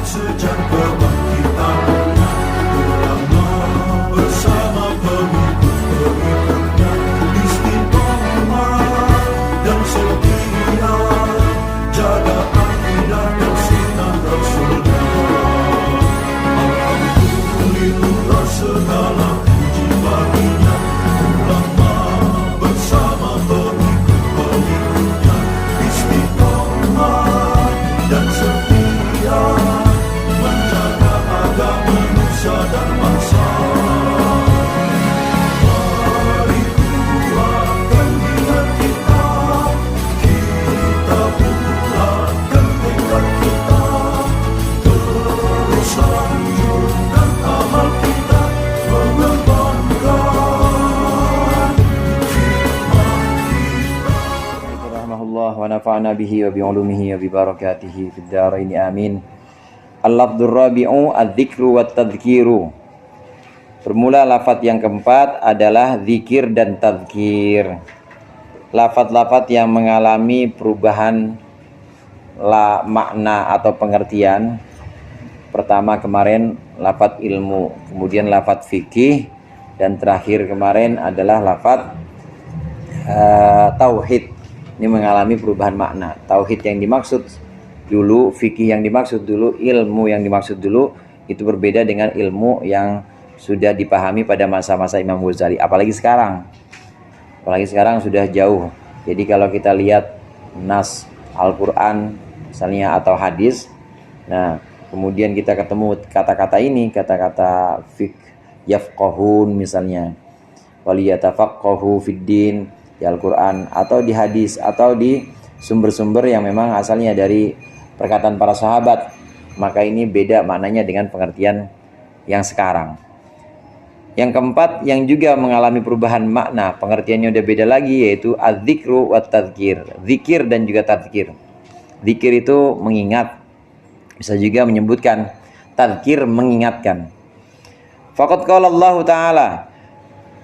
sejak kebangkitan ulama bersama pengikut-pengikutnya istiqomah dan setia jaga akidah dan sunnah Rasulullah. Alhamdulillah segala puji baginya ulama bersama pengikut-pengikutnya istiqomah dan setia menjaga agama Nusa dan bangsa. Mari kuatkan niat kita, kita bulatkan tekad kita, terus lanjutkan amal kita, mengembangkan hikmah kita. Rahimahullah wa nafa'na bihi wa bi'ulumihi wa bibarakatihi fid dharain amin. Al-lafdzur rabi'u adz-dzikru wat tadhkiru. Bermula lafaz yang keempat adalah zikir dan tadzkir. Lafaz-lafaz yang mengalami perubahan makna atau pengertian. Pertama kemarin lafaz ilmu, kemudian lafaz fikih, dan terakhir kemarin adalah lafaz tauhid. Ini mengalami perubahan makna. Tauhid yang dimaksud dulu, fikih yang dimaksud dulu, ilmu yang dimaksud dulu, itu berbeda dengan ilmu yang sudah dipahami pada masa-masa Imam Ghazali. Apalagi sekarang sudah jauh. Jadi kalau kita lihat nas Al-Quran misalnya atau hadis, nah kemudian kita ketemu kata-kata ini, kata-kata fik yafqahun misalnya, waliyatafaqahu fiddin di Al-Quran atau di hadis atau di sumber-sumber yang memang asalnya dari perkataan para sahabat, maka ini beda maknanya dengan pengertian yang sekarang. Yang keempat yang juga mengalami perubahan makna, pengertiannya udah beda lagi, yaitu adz-dzikru wat tadzkir. Zikir dan juga tadzkir. Zikir itu mengingat, bisa juga menyebutkan, tadzkir mengingatkan. Faqad qala Allah Ta'ala,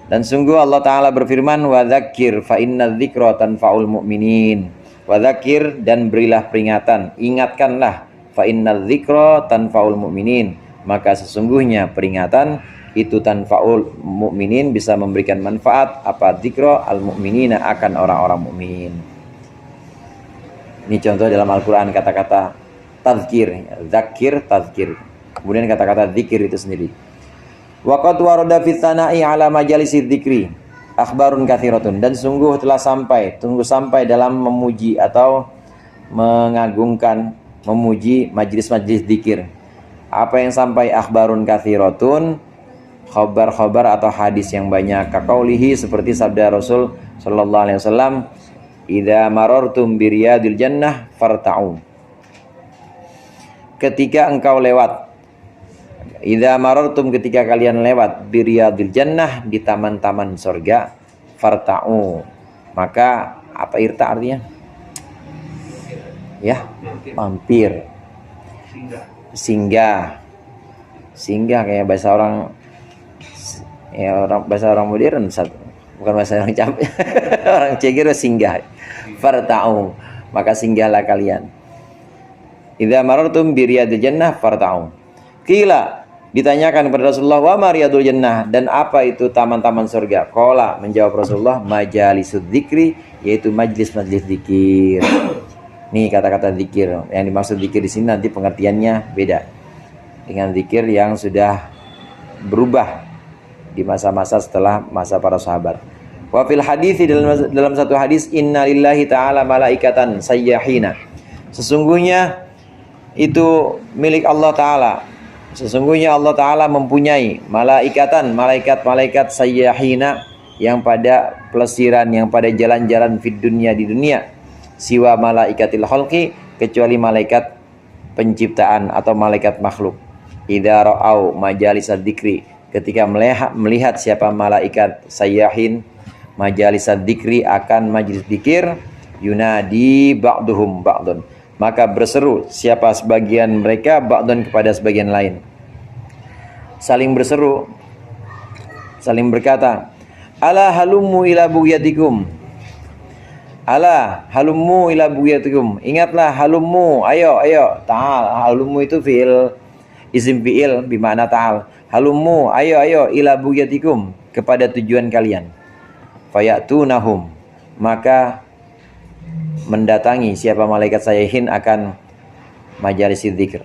dan sungguh Allah Ta'ala berfirman, wa dzakir fa inna dzikra tanfa'ul mu'minin. Wa dzakir, dan berilah peringatan, ingatkanlah, fa inna dzikra tanfa'ul mu'minin, maka sesungguhnya peringatan itu tanfa'ul mu'minin, bisa memberikan manfaat. Apa dzikra? Al mu'minina, akan orang-orang mukmin. Ini contoh dalam Al-Quran kata-kata tadzkir, zakir, tadzkir. Kemudian kata-kata dzikir itu sendiri. Waqad warada fi tsana'i ala majalisi dzikri akhbarun katsiratun, dan sungguh sampai dalam memuji atau mengagungkan, memuji majlis-majlis dzikir. Apa yang sampai akhbarun katsiratun, khabar-khabar atau hadis yang banyak. Kaqaulihi, seperti sabda Rasul sallallahu alaihi wasallam, idza marartum bi riyadil jannah farta'u. Ketika engkau lewat, idza marartum, ketika kalian lewat, bi riyadil jannah, di taman-taman surga, farta'u, maka apa irta artinya? Ya, mampir. Singgah kayak bahasa orang, ya bahasa orang modern, bukan bahasa orang cap. Orang Cegir singgah. Farta'u, maka singgahlah kalian. Idza marartum bi riyadil jannah farta'u. Qila, ditanyakan kepada Rasulullah, wa ma riyadul jannah, dan apa itu taman-taman surga? Qala, menjawab Rasulullah, majalisud dzikri, yaitu majlis-majlis zikir. Nih kata-kata zikir. Yang dimaksud zikir di sini nanti pengertiannya beda dengan zikir yang sudah berubah di masa-masa setelah masa para sahabat. Wa fil hadis, dalam satu hadis, inna lillahi ta'ala malaikatan sayyahina. Sesungguhnya itu milik Allah Ta'ala. Sesungguhnya Allah Ta'ala mempunyai malaikatan, malaikat-malaikat sayyahina, yang pada pelesiran, yang pada jalan-jalan di dunia. Siwa malaikatil khalqi, kecuali malaikat penciptaan atau malaikat makhluk. Idza ra'au majalisad dzikri, ketika melihat siapa malaikat sayyahin majalisad dzikri, akan majlis dzikir, yunadi ba'duhum ba'dun, maka berseru siapa sebagian mereka ba'dun kepada sebagian lain, saling berseru, saling berkata, ala halummu ila bugyatikum, Ala halummu ila buyatikum. Ingatlah halummu, ayo ayo. Ta'al. Halummu itu fiil isim fiil bermakna ta'al. Halummu, ayo ayo ila buyatikum, kepada tujuan kalian. Fayatunahum, maka mendatangi siapa malaikat sayahin akan majalis dzikir.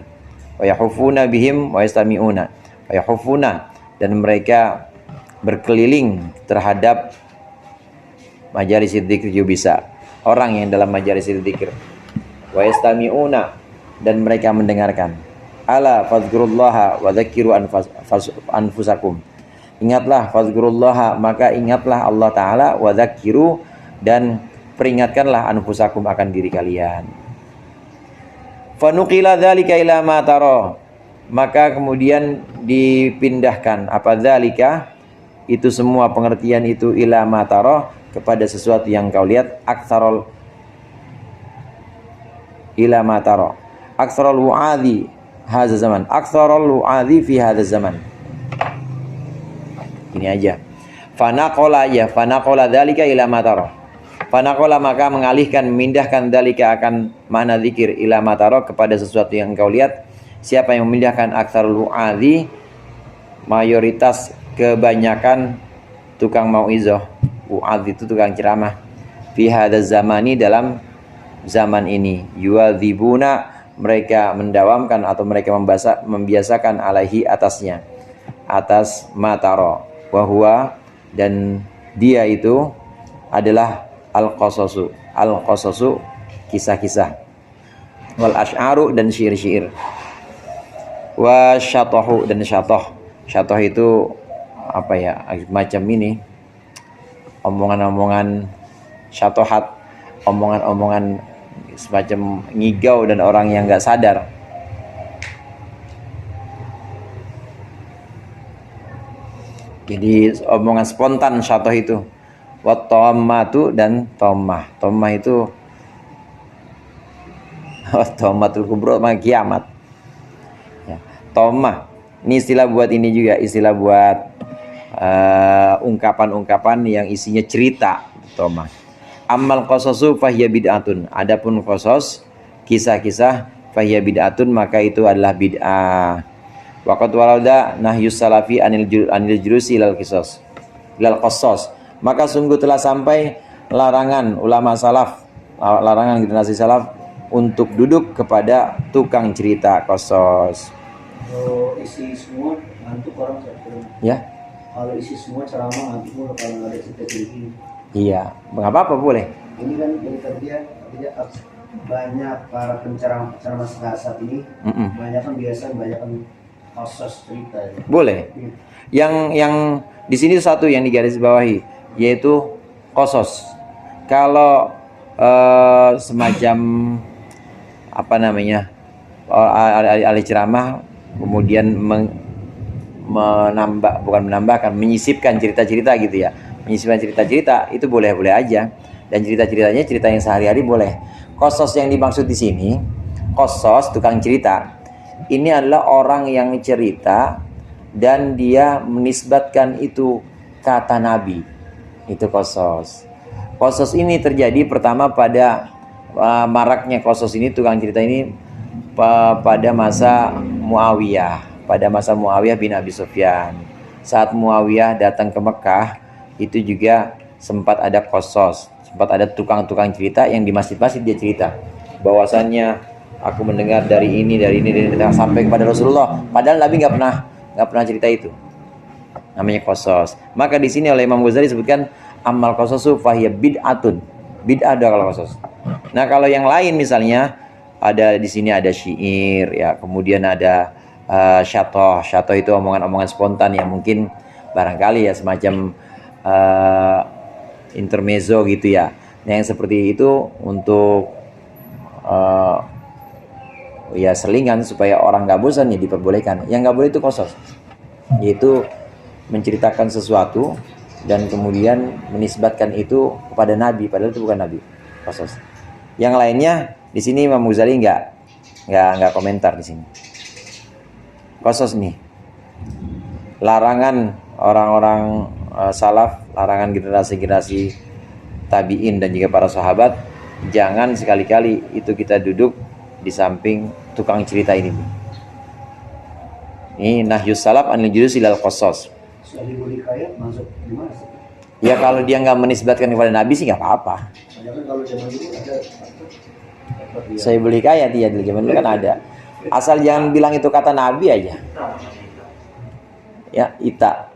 Wa yahufuna bihim wa yastami'una. Wa yahufuna, dan mereka berkeliling terhadap majalis dzikir juga bisa. Orang yang dalam majalis dzikir. Wa yastami'una, dan mereka mendengarkan. Ala fadhkurullaha wa dzakiru anfusakum. Ingatlah fadhkurullaha, maka ingatlah Allah Ta'ala, wa dzakiru, dan peringatkanlah anfusakum, akan diri kalian. Fanuqila dzalika ila ma tara, maka kemudian dipindahkan apa dzalika, itu semua pengertian itu, ila ma tara, kepada sesuatu yang kau lihat. Aktsarul ila ma tara, aktsarul wu'adhi hadza zaman, aktsarul wu'adhi fi hadza zaman. Ini aja. Fanaqala, ya fanaqala dzalika ila ma tara. Fanaqala, maka mengalihkan, memindahkan dzalika akan makna zikir, ila ma tara, kepada sesuatu yang kau lihat. Siapa yang memindahkan? Aktsarul wu'adhi, mayoritas, kebanyakan tukang mauizah. Wu'adh itu tukang ceramah. Fi hadzal zamani, dalam zaman ini. Yu'adzibuna, mereka mendawamkan atau mereka membiasakan, alaihi, atasnya, atas mataro. Wahwa, dan dia itu adalah al-qasasu. Al-qasasu, kisah-kisah. Wal asy'aru, dan syair-syair. Wa syatahu, dan syatoh. Syatoh itu apa ya, macam ini, omongan-omongan syatohat, omongan-omongan semacam ngigau dan orang yang nggak sadar. Jadi omongan spontan syatoh itu. Wat tammatu, dan tommah. Tommah itu tommatul kubra, kiamat. Ya. Tommah ini istilah buat ini juga, istilah buat ungkapan-ungkapan yang isinya cerita. Tommah. Amal qasasu fahiya bid'atun. Adapun qasas, kisah-kisah, fahiya bid'atun, maka itu adalah bid'ah. Waqad walada nahyus salafi anil julusi ilal qisas, ilal qassas. Maka sungguh telah sampai larangan ulama salaf, larangan generasi salaf untuk duduk kepada tukang cerita qasas. Kalau isi semua ngantuk orang satu. Ya. Kalau isi semua ceramah ngantuk mulu kalau nggak ada cerita tinggi. Iya, nggak apa-apa, boleh. Ini kan dari kerja banyak para penceramah saat ini. Banyak kan biasa, banyak kan kasus cerita. Ya. Boleh. Yang di sini satu yang digarisbawahi, yaitu qasas. Kalau semacam apa namanya, ahli ceramah kemudian menyisipkan cerita-cerita gitu ya, menyisipkan cerita-cerita, itu boleh-boleh aja, dan cerita-ceritanya cerita yang sehari-hari boleh. Qasas yang dimaksud di sini, qasas tukang cerita, ini adalah orang yang cerita dan dia menisbatkan itu kata Nabi. Itu qasas. Qasas ini terjadi pertama pada maraknya qasas ini, tukang cerita ini, pada masa Muawiyah, pada masa Muawiyah bin Abi Sufyan. Saat Muawiyah datang ke Mekah, itu juga sempat ada qasas, sempat ada tukang-tukang cerita yang di masjid-masjid dia cerita bahwasannya aku mendengar dari ini sampai kepada Rasulullah, padahal Nabi nggak pernah cerita itu. Namanya qasas. Maka di sini oleh Imam Ghazali disebutkan amal qasasu fahiya bid'atun. Bid'ah ada kalau qasas. Nah, kalau yang lain misalnya ada di sini ada syair ya, kemudian ada syatoh. Syatoh itu omongan-omongan spontan yang mungkin barangkali ya semacam intermezzo gitu ya. Nah, yang seperti itu untuk ya selingan supaya orang nggak bosan ya diperbolehkan. Yang nggak boleh itu qasas, yaitu menceritakan sesuatu dan kemudian menisbatkan itu kepada Nabi padahal itu bukan Nabi. Qasas. Yang lainnya di sini Imam Ghazali nggak komentar di sini. Qasas nih larangan orang-orang salaf, larangan generasi-generasi tabi'in dan juga para sahabat, jangan sekali-kali itu kita duduk di samping tukang cerita ini. Ini nahyus salaf anil julus ilal qasas. Sahibul hikayat masuk gimana sih? Ya kalau dia nggak menisbatkan kepada Nabi sih nggak apa-apa. Soalnya kan kalau zaman dulu ada Saya beli kaya dia di zaman dulu kan ada. Asal jangan bilang itu kata Nabi aja. Ya, ita.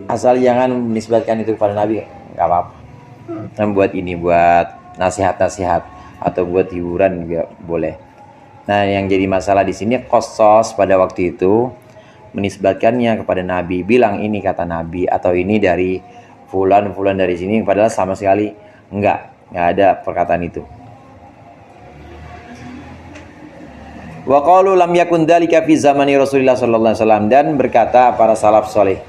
Asal jangan menisbatkan itu kepada Nabi, nggak apa-apa. Dan buat ini, buat nasihat-nasihat atau buat hiburan juga boleh. Nah, yang jadi masalah di sini qasas pada waktu itu menisbatkannya kepada Nabi, bilang ini kata Nabi atau ini dari fulan dari sini, padahal sama sekali enggak ada perkataan itu. Wa qalu lam yakun dzalika fi zamani Rasulullah sallallahu alaihi wasallam, dan berkata para salaf saleh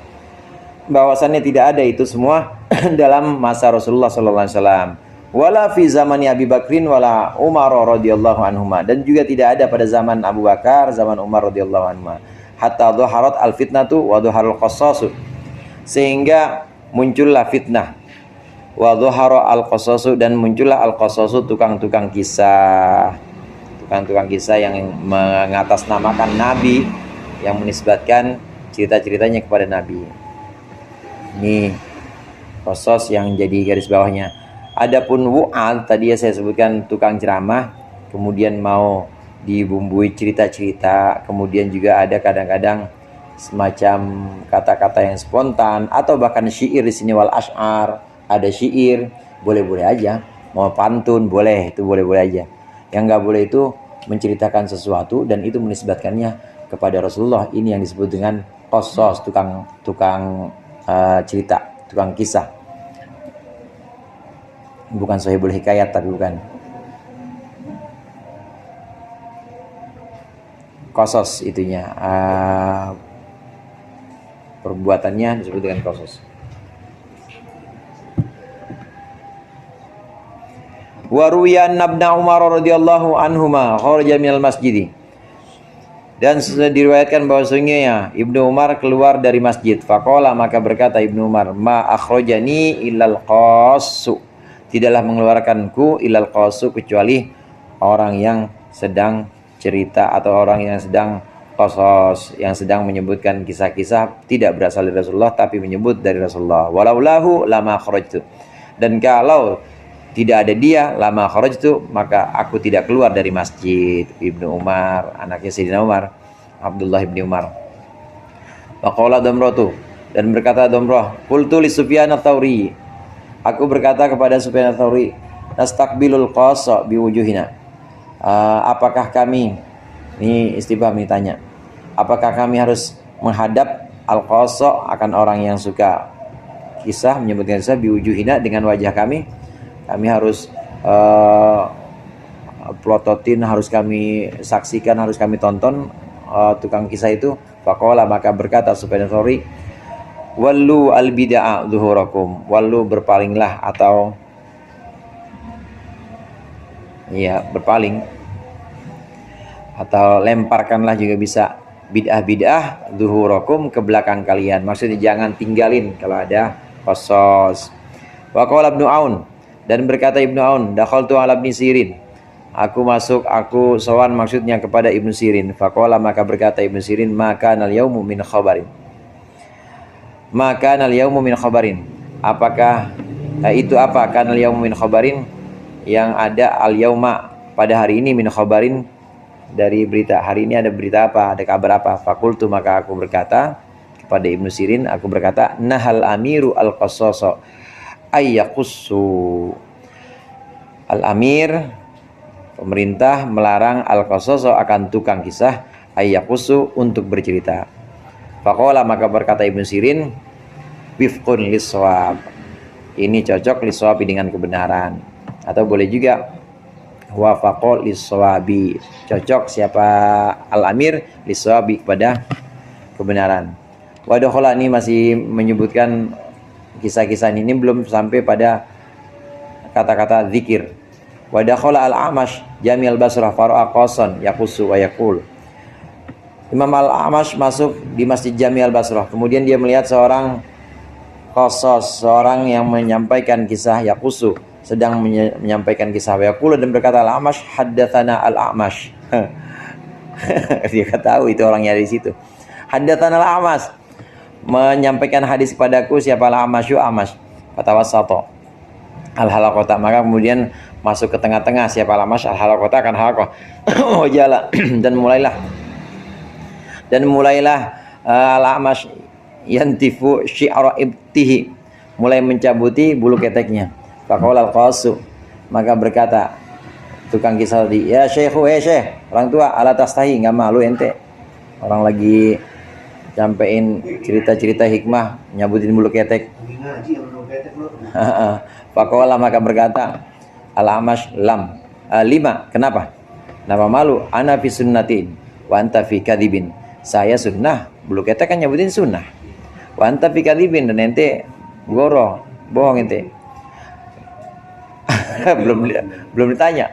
bahwasannya tidak ada itu semua dalam masa Rasulullah sallallahu alaihi wasallam, wala fi zamani Abi Bakrin wala Umar radhiyallahu anhuma, dan juga tidak ada pada zaman Abu Bakar, zaman Umar radhiyallahu anhuma, hatta dhaharat al fitnatu wa dhaharul qasasu, sehingga muncullah fitnah, wa dhahara al qasasu, dan muncullah al qasasu tukang-tukang kisah yang mengatasnamakan Nabi, yang menisbatkan cerita-ceritanya kepada Nabi. Ini qasas yang jadi garis bawahnya. Adapun wu'ad tadi saya sebutkan tukang ceramah, kemudian mau dibumbui cerita-cerita, kemudian juga ada kadang-kadang semacam kata-kata yang spontan atau bahkan syair di sini, wal asy'ar, ada syair, boleh-boleh aja. Mau pantun boleh, itu boleh-boleh aja. Yang nggak boleh itu menceritakan sesuatu dan itu menisbatkannya kepada Rasulullah. Ini yang disebut dengan qasas, tukang cerita, tukang kisah. Bukan sahibul hikayat, tapi bukan. Qasas itunya, perbuatannya disebut dengan qasas. Wa ruwiya anna ibn Umar radhiyallahu anhuma kharaja minal masjid. Dan sudah diriwayatkan bahwasanya Ibnu Umar keluar dari masjid. Faqala, maka berkata Ibnu Umar, ma akhrajani illal qassu, tidaklah mengeluarkanku illal qassu, kecuali orang yang sedang cerita atau orang yang sedang qasas, yang sedang menyebutkan kisah-kisah tidak berasal dari Rasulullah tapi menyebut dari Rasulullah. Walaulahu lama kharajtu, dan kalau tidak ada dia, lama kharajtu, maka aku tidak keluar dari masjid. Ibnu Umar, anaknya Sayyidina Umar, Abdullah ibni Umar. Waqala Damratu, dan berkata Damrah, qultu li Sufyan ats-Tsauri, aku berkata kepada Sufyan ats-Tsauri, nastaqbilul qasa biwujuhina, apakah kami, ini istifham, ini tanya, apakah kami harus menghadap al-qasa, akan orang yang suka kisah, menyebutkan kisah, biwujuhina, dengan wajah kami harus plototin, harus kami saksikan, harus kami tonton tukang kisah itu. Faqala, maka berkata Sufyan ats-Tsauri, wallu al bid'a zuhurakum, wallu, berpalinglah atau berpaling atau lemparkanlah juga bisa, bid'ah zuhurakum, ke belakang kalian, maksudnya jangan tinggalin kalau ada qasas. Wa qala Ibnu Aun, dan berkata Ibnu Aun, dakhaltu ala Ibnu Sirin, aku sowan maksudnya kepada Ibnu Sirin. Faqala, maka berkata Ibnu Sirin, maka nal yaumu min khabarin, apakah itu apa kanal yaumu min khabarin, yang ada al yauma, pada hari ini, min khabarin, dari berita. Hari ini ada berita apa, ada kabar apa? Fakultu, maka aku berkata kepada Ibnu Sirin, aku berkata, nahal amiru al qasasa ayyakussu, al-amir, pemerintah, melarang al-qasasa, akan tukang kisah, ayyakussu, untuk bercerita. Faqala, maka berkata Ibnu Sirin, wifqun lis-shawab, ini cocok lis-shawabi, dengan kebenaran, atau boleh juga wafaqo lis-shawabi, cocok siapa al-amir lis-shawabi, kepada kebenaran. Wadakhala, ini masih menyebutkan kisah-kisah ini, belum sampai pada kata-kata zikir. Wadakhala al-Amash jami'al Basrah fara'a qasan yaqussu wa yaqul, Imam Al-A'mash masuk di Masjid Jami Al-Basrah. Kemudian dia melihat seorang qasas, seorang yang menyampaikan kisah yaqusu, sedang menyampaikan kisah yaqulu dan berkata, Al-A'mash haddatsana Al-A'mash. Dia tahu itu orangnya di situ. Haddatsana Al-A'mash, menyampaikan hadis kepadaku siapa Al-A'masyu A'mash. Fatawassata al-halaqata, maka kemudian masuk ke tengah-tengah siapa Al-A'mash, al-halaqata akan halaqah. Wajala dan mulailah Al-A'mash yantifu syi'ra ibtihi, mulai mencabuti bulu keteknya. Faqala al-qasu, maka berkata tukang kisah tadi, ya syekhu, syekh, orang tua, ala tastahi, enggak malu ente? Orang lagi sampein cerita-cerita hikmah, nyabutin bulu ketek. Lagi ngaji ya bulu ketek lu. Faqala, maka berkata Al-A'mash, lima, kenapa? Kenapa malu? Ana fi sunnatin wa anta fi kadhibin. Saya sunnah, bulu ketek kan nyabutin sunnah. Wa anta fi kadhibin, dan ente goro, bohong ente. belum ditanya.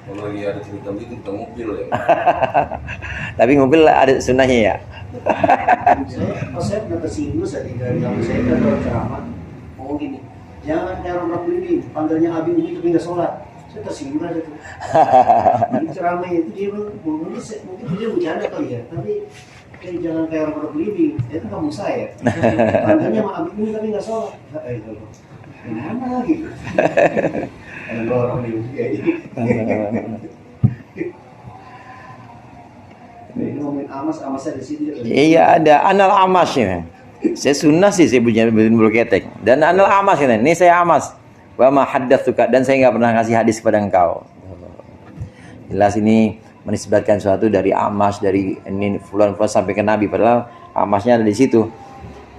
Kalau lagi ada cerita itu kita mobil ya. Tapi mobil ada sunnahnya ya. Saya pernah tersinggung dari kamu, saya kan orang ceramah ngomong gini, jangan kayak orang ini panggilnya Abi Umi tapi nggak sholat. Saya tersinggung aja tuh. Jadi ceramah itu dia mungkin dia bercanda kali ya, tapi jangan kayak orang ini, itu kamu saya. Panggilnya sama Abi Umi tapi nggak sholat. Kenapa gitu? Ada orang di kayak ini. Ini ngomongin Amas di sini. Iya, ada Anal Amas ini. Saya sunnah sih saya punya bulu ketek. Dan Anal Amas ini saya Amas. Wa ma haddatsuka, dan saya nggak pernah ngasih hadis kepada engkau. Jelas ini menisbatkan sesuatu dari Amas, dari ini fulan sampai ke Nabi, padahal Amasnya ada di situ.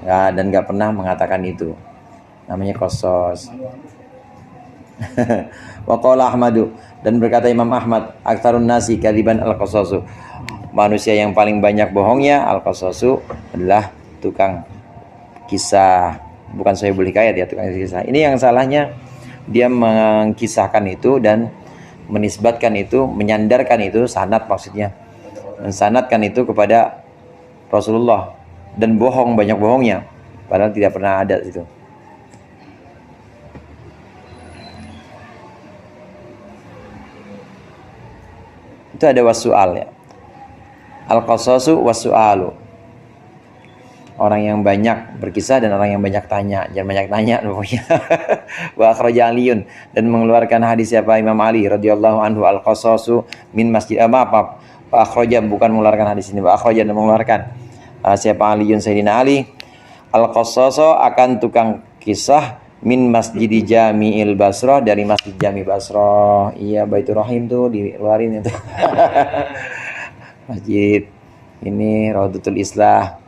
Ya, dan nggak pernah mengatakan itu. Namanya qasas. Wa qala Ahmadu, dan berkata Imam Ahmad, aktsarun nasi kadziban al-qasasu. Manusia yang paling banyak bohongnya al-qasasu adalah tukang kisah. Bukan saya boleh kaya ya, tukang kisah. Ini yang salahnya, dia mengkisahkan itu dan menisbatkan itu, menyandarkan itu, sanad maksudnya, mensanadkan itu kepada Rasulullah, dan bohong, banyak bohongnya, padahal tidak pernah ada itu. Itu ada wasu'al ya. Al-qasasu wasu'alu. Orang yang banyak berkisah dan orang yang banyak tanya. Jangan banyak tanya pokoknya. Wa akhraja Aliyun, dan mengeluarkan hadis siapa Imam Ali radhiyallahu anhu, al-qasasu min masjid. Wa akhraja, bukan mengeluarkan hadis ini. Wa akhraja, dan mengeluarkan siapa Aliyun Sayyidina Ali. Al-qasasu akan tukang kisah min masjid Jami'il Basrah, dari Masjid Jami Basrah. Iya, Baitur Rahim tuh dikeluarin itu. Masjid ini Raudhatul Islah.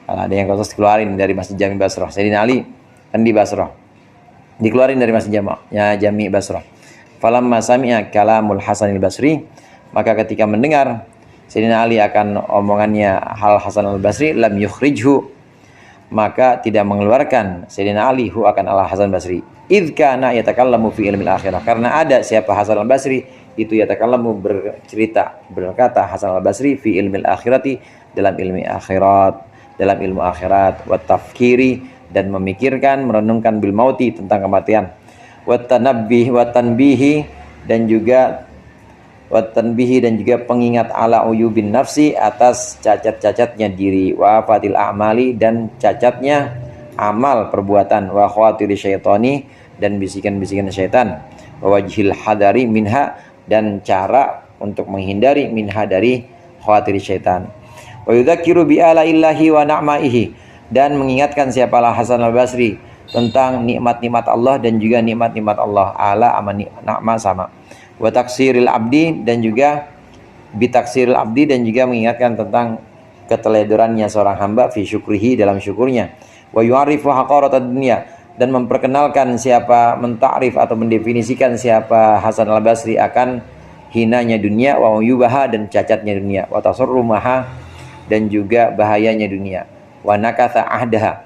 Kalau ada yang kosos dikeluarin dari Masjid Jami Basrah. Sayyidina Ali kan di Basrah, dikeluarin dari Masjid Jami Basrah. Falamma sami'a kalamul Hasan al-Basri, maka ketika mendengar Sayyidina Ali akan omongannya hal Hasan al-Basri, lam yukhrijhu, maka tidak mengeluarkan Sayyidina Ali hu akan al-Hasan al-Basri. Idh kana yatakallamu fi ilmil akhirah, karena ada siapa Hasan al-Basri itu yatakallamu, berkata Hasan al-Basri fi ilmil akhirati, dalam ilmu akhirat, wa tafkiri, dan memikirkan, merenungkan bil mauti, tentang kematian, wa tanbihi, dan juga pengingat ala uyubin nafsi, atas cacat-cacatnya diri, wa fatil a'mali, dan cacatnya amal perbuatan, wa khawatiri syaitani, dan bisikan-bisikan syaitan, wa wajhil hadari minha, dan cara untuk menghindari minha, dari khawatiri syaitan. Wa yudzakiru bi alaillahi wa na'maihi, dan mengingatkan siapa Hasan al-Basri tentang nikmat-nikmat Allah dan juga nikmat-nikmat Allah. Ala ama na'ma sama. Wa taksiril abdi, dan juga bitaksiril abdi, dan juga mengingatkan tentang keteledorannya seorang hamba fi syukrihi, dalam syukurnya. Wa yu'arifu haqaratad dunya, dan memperkenalkan siapa, mentakrif atau mendefinisikan siapa Hasan al-Basri akan hinanya dunia, wa yubaha, dan cacatnya dunia, wa tasurrumaha, dan juga bahayanya dunia, wa nakatha ahdaha,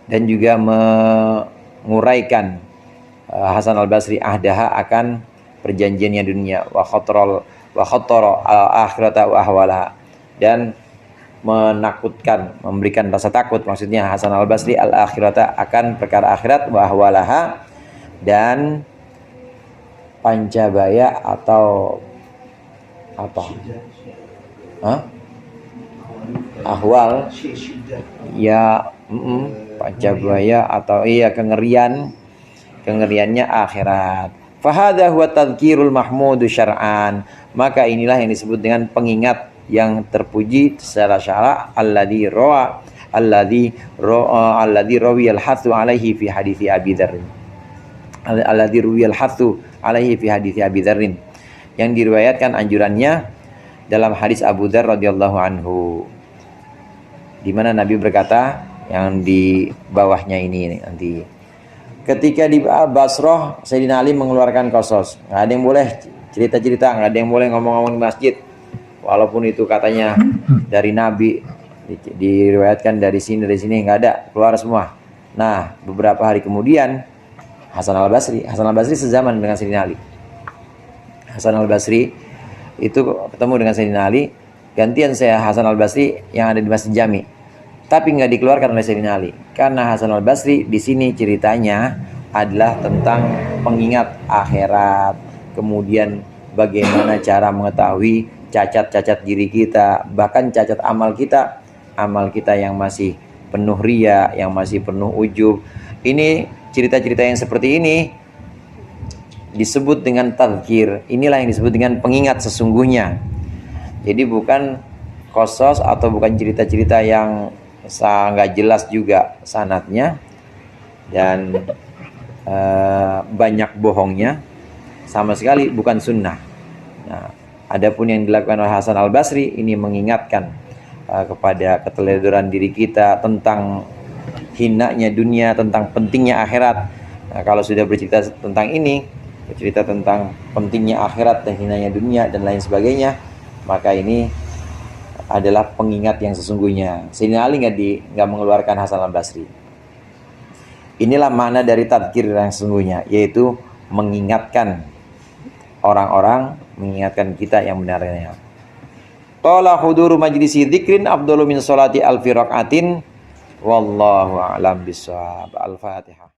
dan juga menguraikan Hasan al-Basri ahdaha akan perjanjiannya dunia, wa khattara al-akhirata wa ahwalaha, dan menakutkan, memberikan rasa takut. Maksudnya Hasan al-Basri al-akhirata, akan perkara akhirat, wa ahwalaha, dan pancabaya atau apa? Hah? Ahwal ya, pancabaya atau iya kengeriannya akhirat. Fahadha huwa tadhkirul mahmudu syar'an, maka inilah yang disebut dengan pengingat yang terpuji secara syara, alladzi rawiyal hathu alaihi fi hadithi Abi Dzar, alladzi rawiyal hathu alaihi fi hadithi Abi Dzar, yang diriwayatkan anjurannya dalam hadis Abu Dzar radhiyallahu anhu, di mana Nabi berkata, yang di bawahnya ini nanti, ketika di Basrah Sayyidina Ali mengeluarkan qasas, nggak ada yang boleh cerita-cerita, nggak ada yang boleh ngomong-ngomong di masjid, walaupun itu katanya dari Nabi, diriwayatkan dari sini nggak ada, keluar semua. Nah, beberapa hari kemudian Hasan al-Basri sezaman dengan Sayyidina Ali. Hasan al-Basri itu ketemu dengan Sayyidina Ali, gantian saya Hasan al-Basri yang ada di Masjid Jami, tapi nggak dikeluarkan oleh Sayyidina Ali, karena Hasan al-Basri di sini ceritanya adalah tentang pengingat akhirat, kemudian bagaimana cara mengetahui cacat-cacat diri kita, bahkan cacat amal kita yang masih penuh riya, yang masih penuh ujub. Ini cerita-cerita yang seperti ini disebut dengan tadzkir. Inilah yang disebut dengan pengingat sesungguhnya. Jadi bukan qasas atau bukan cerita-cerita yang sangat jelas juga sanadnya dan banyak bohongnya, sama sekali bukan sunnah. Nah, adapun yang dilakukan oleh Hasan al-Basri ini mengingatkan kepada keteledoran diri kita tentang hinanya dunia, tentang pentingnya akhirat. Nah, kalau sudah bercerita tentang ini, bercerita tentang pentingnya akhirat dan hinanya dunia dan lain sebagainya, maka ini adalah pengingat yang sesungguhnya. Sayyidina Ali nggak mengeluarkan Hasan al-Basri. Inilah makna dari tadzkir yang sesungguhnya, yaitu mengingatkan orang-orang, mengingatkan kita yang benarnya. Qala huduru majlisi dzikrin afdalu min sholati alfi rakaatin, wallahu a'lam bissawab. Al-Fatihah.